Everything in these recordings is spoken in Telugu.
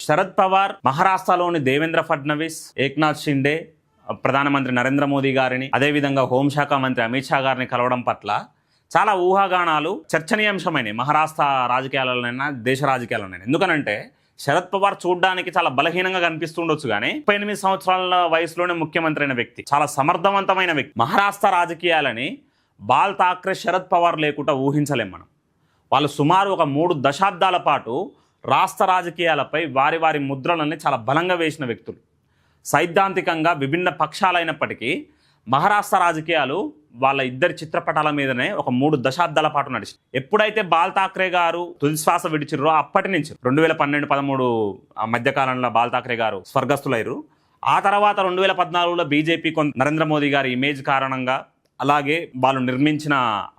శరద్ పవార్ మహారాష్ట్రలోని దేవేంద్ర ఫడ్నవీస్, ఏక్నాథ్ షిండే, ప్రధానమంత్రి నరేంద్ర మోదీ గారిని, అదేవిధంగా హోంశాఖ మంత్రి అమిత్ షా గారిని కలవడం పట్ల చాలా ఊహాగానాలు చర్చనీయాంశమైనవి మహారాష్ట్ర రాజకీయాలలోనైనా దేశ రాజకీయాలలోనైనా. ఎందుకనంటే శరద్ పవార్ చూడడానికి చాలా బలహీనంగా కనిపిస్తుండొచ్చు కానీ 38 సంవత్సరాల వయసులోనే ముఖ్యమంత్రి అయిన వ్యక్తి, చాలా సమర్థవంతమైన వ్యక్తి. మహారాష్ట్ర రాజకీయాలని బాల్ ఠాక్రే, శరద్ పవార్ లేకుండా ఊహించలేం మనం. వాళ్ళు సుమారు ఒక 3 దశాబ్దాల పాటు రాష్ట్ర రాజకీయాలపై వారి వారి ముద్రలని చాలా బలంగా వేసిన వ్యక్తులు. సైద్ధాంతికంగా విభిన్న పక్షాలైనప్పటికీ మహారాష్ట్ర రాజకీయాలు వాళ్ళ ఇద్దరి చిత్రపటాల మీదనే ఒక 3 దశాబ్దాల పాటు నడిచింది. ఎప్పుడైతే బాల్ ఠాక్రే గారు తుదిశ్వాస విడిచిర్రో అప్పటి నుంచి 2012-13 మధ్యకాలంలో బాల్ ఠాక్రే గారు స్వర్గస్థులయ్యారు. ఆ తర్వాత 2014లో బీజేపీ నరేంద్ర మోదీ గారి ఇమేజ్ కారణంగా, అలాగే వాళ్ళు నిర్మించిన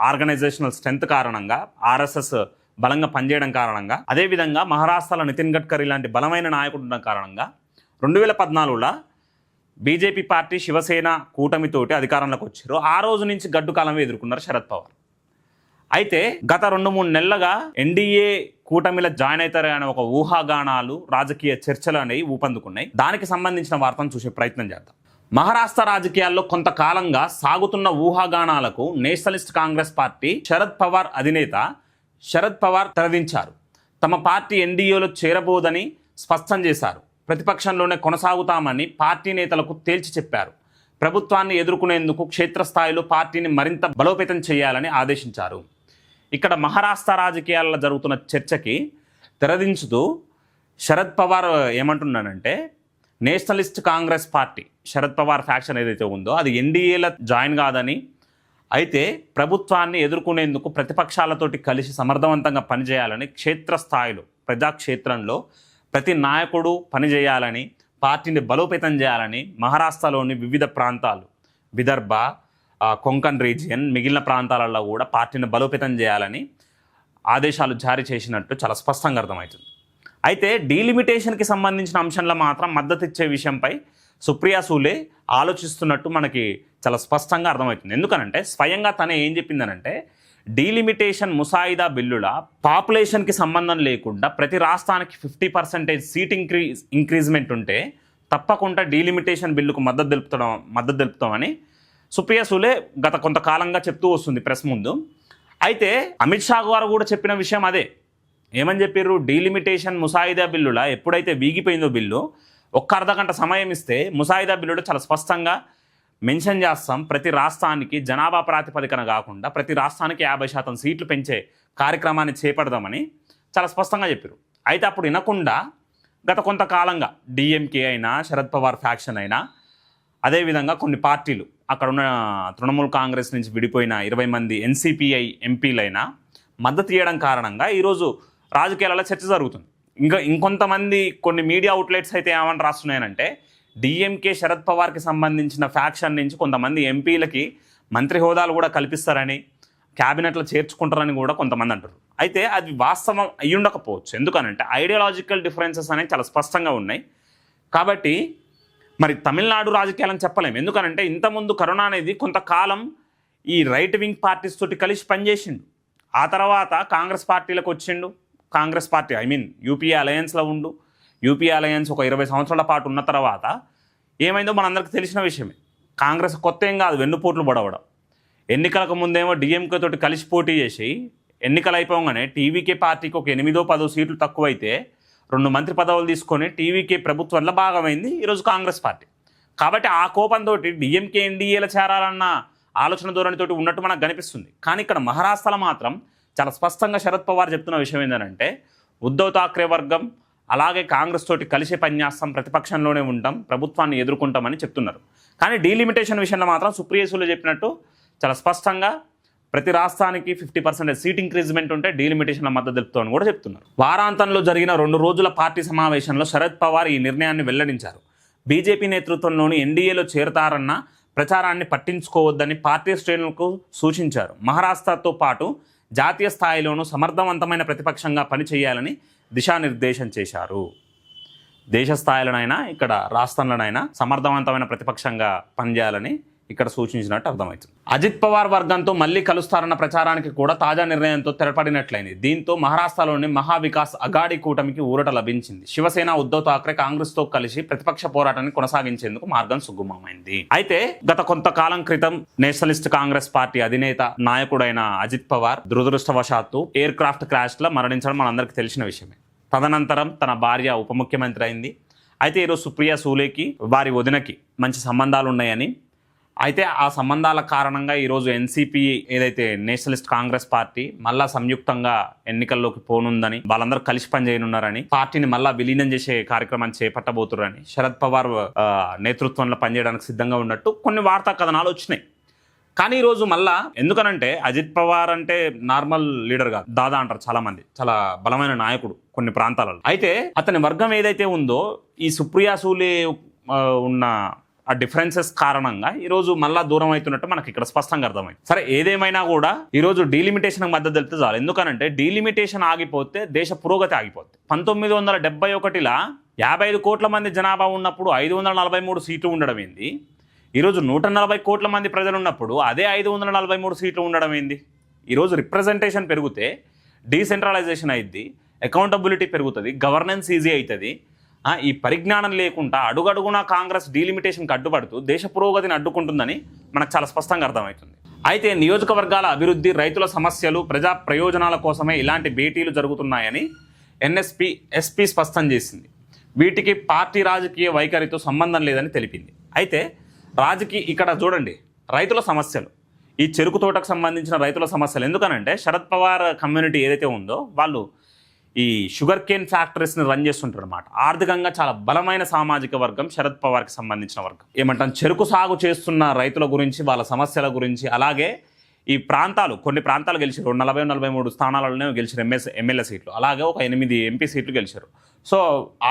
ఆర్గనైజేషనల్ స్ట్రెంత్ కారణంగా, ఆర్ఎస్ఎస్ బలంగా పనిచేయడం కారణంగా, అదేవిధంగా మహారాష్ట్రలో నితిన్ గడ్కరీ లాంటి బలమైన నాయకుడు ఉండడం కారణంగా 2014లో బీజేపీ పార్టీ శివసేన కూటమితోటి అధికారంలోకి వచ్చారు. ఆ రోజు నుంచి గడ్డు కాలమే ఎదుర్కొన్నారు శరద్ పవార్. అయితే గత 2-3 నెలలుగా ఎన్డీఏ కూటమిలో జాయిన్ అవుతారు అనే ఒక ఊహాగానాలు, రాజకీయ చర్చలు అనేవి ఊపందుకున్నాయి. దానికి సంబంధించిన వార్తను చూసే ప్రయత్నం చేద్దాం. మహారాష్ట్ర రాజకీయాల్లో కొంతకాలంగా సాగుతున్న ఊహాగానాలకు నేషనలిస్ట్ కాంగ్రెస్ పార్టీ శరద్ పవార్ అధినేత శరద్ పవార్ తెరదించారు. తమ పార్టీ ఎన్డీఏలో చేరబోదని స్పష్టం చేశారు. ప్రతిపక్షంలోనే కొనసాగుతామని పార్టీ నేతలకు తేల్చి చెప్పారు. ప్రభుత్వాన్ని ఎదుర్కొనేందుకు క్షేత్రస్థాయిలో పార్టీని మరింత బలోపేతం చేయాలని ఆదేశించారు. ఇక్కడ మహారాష్ట్ర రాజకీయాల్లో జరుగుతున్న చర్చకి తెరదించుతూ శరద్ పవార్ ఏమంటున్నానంటే, నేషనలిస్ట్ కాంగ్రెస్ పార్టీ శరద్ పవార్ ఫ్యాక్షన్ ఏదైతే ఉందో అది ఎన్డీఏలో జాయిన్ కాదని, అయితే ప్రభుత్వాన్ని ఎదుర్కొనేందుకు ప్రతిపక్షాలతోటి కలిసి సమర్థవంతంగా పనిచేయాలని, క్షేత్రస్థాయిలో ప్రజాక్షేత్రంలో ప్రతి నాయకుడు పనిచేయాలని, పార్టీని బలోపేతం చేయాలని మహారాష్ట్రలోని వివిధ ప్రాంతాలు, విదర్భ, కొంకణ్ రీజియన్, మిగిలిన ప్రాంతాలలో కూడా పార్టీని బలోపేతం చేయాలని ఆదేశాలు జారీ చేసినట్టు చాలా స్పష్టంగా అర్థమవుతుంది. అయితే డీలిమిటేషన్కి సంబంధించిన అంశంలో మాత్రం మద్దతు ఇచ్చే విషయంపై సుప్రియా సూలే ఆలోచిస్తున్నట్టు మనకి చాలా స్పష్టంగా అర్థమవుతుంది. ఎందుకనంటే స్వయంగా తనే ఏం చెప్పిందనంటే, డీలిమిటేషన్ ముసాయిదా బిల్లుల పాపులేషన్కి సంబంధం లేకుండా ప్రతి రాష్ట్రానికి 50% సీట్ ఇంక్రీజ్మెంట్ ఉంటే తప్పకుండా డీలిమిటేషన్ బిల్లుకు మద్దతు తెలుపుతామని సుప్రియా సూలే గత కొంతకాలంగా చెప్తూ వస్తుంది ప్రెస్ ముందు. అయితే అమిత్ షా గారు కూడా చెప్పిన విషయం అదే. ఏమని చెప్పారు? డీలిమిటేషన్ ముసాయిదా బిల్లుల ఎప్పుడైతే వీగిపోయిందో బిల్లు, ఒక్క అర్ధగంట సమయం ఇస్తే ముసాయిదా బిల్లులో చాలా స్పష్టంగా మెన్షన్ చేస్తాం, ప్రతి రాష్ట్రానికి జనాభా ప్రాతిపదికన కాకుండా ప్రతి రాష్ట్రానికి 50% సీట్లు పెంచే కార్యక్రమాన్ని చేపడదామని చాలా స్పష్టంగా చెప్పారు. అయితే అప్పుడు వినకుండా గత కొంతకాలంగా డిఎంకే అయినా, శరద్ పవార్ ఫ్యాక్షన్ అయినా, అదేవిధంగా కొన్ని పార్టీలు అక్కడ ఉన్న తృణమూల్ కాంగ్రెస్ నుంచి విడిపోయిన 20 మంది ఎన్సీపీఐ ఎంపీలైనా మద్దతు ఇవ్వడం కారణంగా ఈరోజు రాజకీయాలలో చర్చ జరుగుతుంది. ఇంకొంతమంది కొన్ని మీడియా అవుట్లెట్స్ అయితే ఏమని రాస్తున్నాయనంటే, డిఎంకే శరద్ పవార్కి సంబంధించిన ఫ్యాక్షన్ నుంచి కొంతమంది ఎంపీలకి మంత్రి హోదాలు కూడా కల్పిస్తారని, క్యాబినెట్లో చేర్చుకుంటారని కూడా కొంతమంది అంటారు. అయితే అది వాస్తవం అయ్యుండకపోవచ్చు. ఎందుకనంటే ఐడియాలజికల్ డిఫరెన్సెస్ అనేవి చాలా స్పష్టంగా ఉన్నాయి. కాబట్టి మరి తమిళనాడు రాజకీయాలని చెప్పలేము. ఎందుకనంటే ఇంతకుముందు కరుణ అనేది కొంతకాలం ఈ రైట్ వింగ్ పార్టీస్ తోటి కలిసి పనిచేసిండు. ఆ తర్వాత కాంగ్రెస్ పార్టీలకు వచ్చిండు. కాంగ్రెస్ పార్టీ యూపీఏ అలయన్స్లో ఉండు. యూపీఏ అలయన్స్ ఒక 20 సంవత్సరాల పాటు ఉన్న తర్వాత ఏమైందో మనందరికీ తెలిసిన విషయమే. కాంగ్రెస్ కొత్త ఏం కాదు, వెన్నుపోట్లు పడవడం. ఎన్నికలకు ముందేమో డిఎంకే తోటి కలిసి పోటీ చేసి ఎన్నికలు అయిపోగానే టీవీకే పార్టీకి ఒక 8-10 సీట్లు తక్కువైతే 2 మంత్రి పదవులు తీసుకొని టీవీకే ప్రభుత్వంలో భాగమైంది ఈరోజు కాంగ్రెస్ పార్టీ. కాబట్టి ఆ కోపంతో డిఎంకే ఎన్డీఏలో చేరాలన్న ఆలోచన ధోరణితోటి ఉన్నట్టు మనకు కనిపిస్తుంది. కానీ ఇక్కడ మహారాష్ట్రలో మాత్రం చాలా స్పష్టంగా శరద్ పవార్ చెప్తున్న విషయం ఏంటంటే, ఉద్ధవ్ ఠాక్రే వర్గం అలాగే కాంగ్రెస్ తోటి కలిసి పనిచేస్తాం, ప్రతిపక్షంలోనే ఉంటాం, ప్రభుత్వాన్ని ఎదుర్కొంటామని చెప్తున్నారు. కానీ డీలిమిటేషన్ విషయంలో మాత్రం సుప్రియా సూలే చెప్పినట్టు చాలా స్పష్టంగా ప్రతి రాష్ట్రానికి 50% సీట్ ఇంక్రీజ్మెంట్ ఉంటే డీలిమిటేషన్ల మద్దతు తెలుపుతామని కూడా చెప్తున్నారు. వారాంతంలో జరిగిన 2 రోజుల పార్టీ సమావేశంలో శరద్ పవార్ ఈ నిర్ణయాన్ని వెల్లడించారు. బీజేపీ నేతృత్వంలోని ఎన్డీఏలో చేరతారన్న ప్రచారాన్ని పట్టించుకోవద్దని పార్టీ శ్రేణులకు సూచించారు. మహారాష్ట్రతో పాటు జాతీయ స్థాయిలోనూ సమర్థవంతమైన ప్రతిపక్షంగా పనిచేయాలని దిశానిర్దేశం చేశారు. దేశ స్థాయిలోనైనా ఇక్కడ రాష్ట్రంలోనైనా సమర్థవంతమైన ప్రతిపక్షంగా పనిచేయాలని ఇక్కడ సూచించినట్టు అర్థమవుతుంది. అజిత్ పవార్ వర్గంతో మళ్లీ కలుస్తారన్న ప్రచారానికి కూడా తాజా నిర్ణయంతో తెరపడినట్లయింది. దీంతో మహారాష్ట్రలోని మహావికాస్ అఘాడీ కూటమికి ఊరట లభించింది. శివసేన, ఉద్ధవ్ ఠాక్రే కాంగ్రెస్తో కలిసి ప్రతిపక్ష పోరాటాన్ని కొనసాగించేందుకు మార్గం సుగమమైంది. అయితే గత కొంతకాలం క్రితం నేషనలిస్ట్ కాంగ్రెస్ పార్టీ అధినేత నాయకుడైన అజిత్ పవార్ దురదృష్టవశాత్తు ఎయిర్ క్రాఫ్ట్ క్రాష్ లో మరణించడం మనందరికీ తెలిసిన విషయమే. తదనంతరం తన భార్య ఉప ముఖ్యమంత్రి అయింది. అయితే ఈరోజు సుప్రియా సూలేకి వారి వదినకి మంచి సంబంధాలు ఉన్నాయని, అయితే ఆ సంబంధాల కారణంగా ఈరోజు ఎన్సీపీ ఏదైతే నేషనలిస్ట్ కాంగ్రెస్ పార్టీ మళ్ళా సంయుక్తంగా ఎన్నికల్లోకి పోనుందని, వాళ్ళందరూ కలిసి పనిచేయనున్నారని, పార్టీని మళ్ళా విలీనం చేసే కార్యక్రమాన్ని చేపట్టబోతున్నారని, శరద్ పవార్ నేతృత్వంలో పనిచేయడానికి సిద్ధంగా ఉన్నట్టు కొన్ని వార్తా కథనాలు వచ్చినాయి. కానీ ఈరోజు మళ్ళా ఎందుకనంటే అజిత్ పవార్ అంటే నార్మల్ లీడర్ కాదు, దాదా అంటారు చాలా మంది, చాలా బలమైన నాయకుడు కొన్ని ప్రాంతాలలో. అయితే అతని వర్గం ఏదైతే ఉందో ఈ సుప్రియా సూలే ఉన్న ఆ డిఫరెన్సెస్ కారణంగా ఈరోజు మళ్ళా దూరం అవుతున్నట్టు మనకి ఇక్కడ స్పష్టంగా అర్థమైంది. సరే ఏదేమైనా కూడా ఈరోజు డీలిమిటేషన్ మద్దతు తెలిపితే చాలు. ఎందుకనంటే డీలిమిటేషన్ ఆగిపోతే దేశ పురోగతి ఆగిపోతుంది. 1971లా 55 కోట్ల మంది జనాభా ఉన్నప్పుడు 543 సీట్లు ఉండడం ఏంది? ఈరోజు 140 కోట్ల మంది ప్రజలు ఉన్నప్పుడు అదే 543 సీట్లు ఉండడం ఏంది? ఈరోజు రిప్రజెంటేషన్ పెరిగితే డీసెంట్రలైజేషన్ అయింది, అకౌంటబిలిటీ పెరుగుతుంది, గవర్నెన్స్ ఈజీ అవుతుంది. ఈ పరిజ్ఞానం లేకుండా అడుగడుగునా కాంగ్రెస్ డీలిమిటేషన్కి అడ్డుపడుతూ దేశ పురోగతిని అడ్డుకుంటుందని మనకు చాలా స్పష్టంగా అర్థమవుతుంది. అయితే నియోజకవర్గాల అభివృద్ధి, రైతుల సమస్యలు, ప్రజా ప్రయోజనాల కోసమే ఇలాంటి భేటీలు జరుగుతున్నాయని ఎస్పీ స్పష్టం చేసింది. వీటికి పార్టీ రాజకీయ వైఖరితో సంబంధం లేదని తెలిపింది. అయితే ఇక్కడ చూడండి, రైతుల సమస్యలు, ఈ చెరుకు తోటకు సంబంధించిన రైతుల సమస్యలు. ఎందుకనంటే శరద్ పవార్ కమ్యూనిటీ ఏదైతే ఉందో వాళ్ళు ఈ షుగర్ కేన్ ఫ్యాక్టరీస్ని రన్ చేస్తుంటారు అనమాట. ఆర్థికంగా చాలా బలమైన సామాజిక వర్గం శరద్ పవార్కి సంబంధించిన వర్గం. ఏమంటాం, చెరుకు సాగు చేస్తున్న రైతుల గురించి, వాళ్ళ సమస్యల గురించి, అలాగే ఈ ప్రాంతాలు, కొన్ని ప్రాంతాలు గెలిచారు, 40-43 స్థానాలలోనే గెలిచారు ఎమ్మెల్యే సీట్లు, అలాగే ఒక 8 ఎంపీ సీట్లు గెలిచారు. సో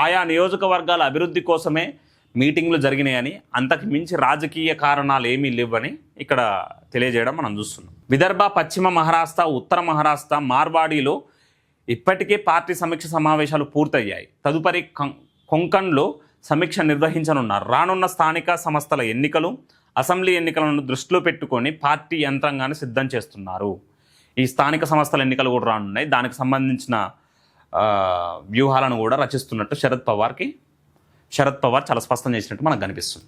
ఆయా నియోజకవర్గాల అభివృద్ధి కోసమే మీటింగ్లు జరిగినాయని, అంతకు మించి రాజకీయ కారణాలు ఏమీ లేవని ఇక్కడ తెలియజేయడం మనం చూస్తున్నాం. విదర్భ, పశ్చిమ మహారాష్ట్ర, ఉత్తర మహారాష్ట్ర, మార్వాడీలో ఇప్పటికే పార్టీ సమీక్ష సమావేశాలు పూర్తయ్యాయి. తదుపరి కొంకణ్లో సమీక్ష నిర్వహించనున్నారు. రానున్న స్థానిక సంస్థల ఎన్నికలు, అసెంబ్లీ ఎన్నికలను దృష్టిలో పెట్టుకొని పార్టీ యంత్రాంగాన్ని సిద్ధం చేస్తున్నారు. ఈ స్థానిక సంస్థల ఎన్నికలు కూడా రానున్నాయి, దానికి సంబంధించిన వ్యూహాలను కూడా రచిస్తున్నట్టు శరద్ పవార్ చాలా స్పష్టం చేసినట్టు మనకు కనిపిస్తుంది.